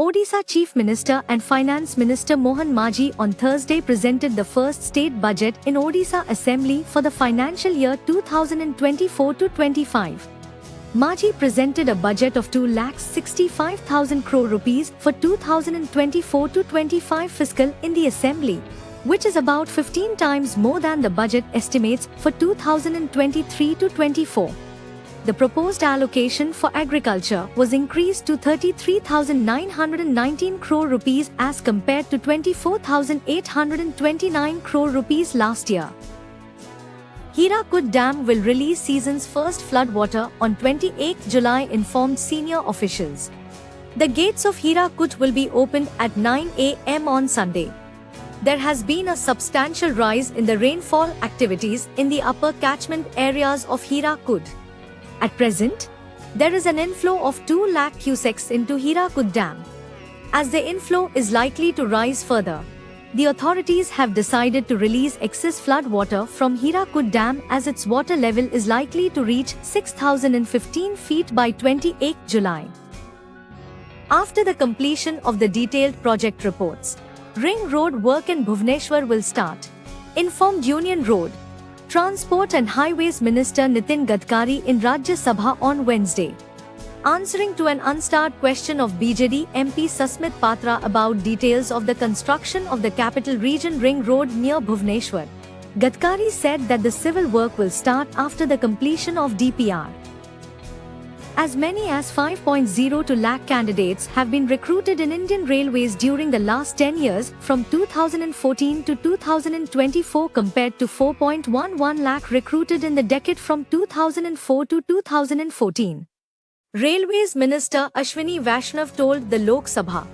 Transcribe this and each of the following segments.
Odisha Chief Minister and Finance Minister Mohan Majhi on Thursday presented the first state budget in Odisha Assembly for the financial year 2024-25. Majhi presented a budget of 2,65,000 crore rupees for 2024-25 fiscal in the Assembly, which is about 15 times more than the budget estimates for 2023-24. The proposed allocation for agriculture was increased to 33,919 crore rupees as compared to 24,829 crore rupees last year. Hirakud Dam will release season's first flood water on 28 July, informed senior officials. The gates of Hirakud will be opened at 9 a.m. on Sunday. There has been a substantial rise in the rainfall activities in the upper catchment areas of Hirakud. At present, there is an inflow of 2 lakh cusecs into Hirakud Dam. As the inflow is likely to rise further, the authorities have decided to release excess flood water from Hirakud Dam as its water level is likely to reach 6,015 feet by 28 July. After the completion of the detailed project reports, Ring Road work in Bhubaneswar will start, informed Union Road, Transport and Highways Minister Nitin Gadkari in Rajya Sabha on Wednesday. Answering to an unstarred question of BJD MP Susmit Patra about details of the construction of the Capital Region Ring Road near Bhubaneswar, Gadkari said that the civil work will start after the completion of DPR. As many as 5.02 lakh candidates have been recruited in Indian Railways during the last 10 years from 2014 to 2024 compared to 4.11 lakh recruited in the decade from 2004 to 2014. Railways Minister Ashwini Vaishnav told the Lok Sabha,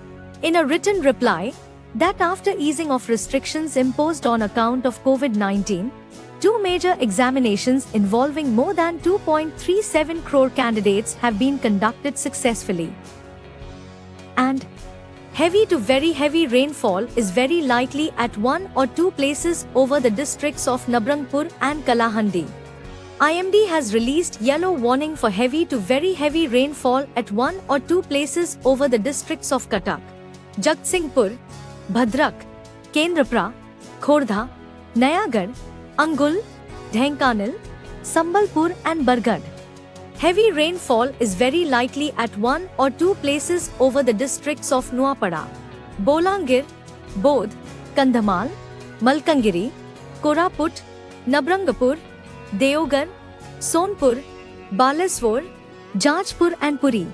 in a written reply, that after easing of restrictions imposed on account of COVID-19, 2 major examinations involving more than 2.37 crore candidates have been conducted successfully. And heavy to very heavy rainfall is very likely at 1 or 2 places over the districts of Nabrangpur and Kalahandi. IMD has released yellow warning for heavy to very heavy rainfall at 1 or 2 places over the districts of Cuttack, Jagtsinghpur, Bhadrak, Kendrapara, Khordha, Nayagarh, Angul, Dhenkanal, Sambalpur and Bargarh. Heavy rainfall is very likely at 1 or 2 places over the districts of Nuapada, Bolangir, Bodh, Kandhamal, Malkangiri, Koraput, Nabrangpur, Deoghar, Sonpur, Balasore, Jajpur and Puri.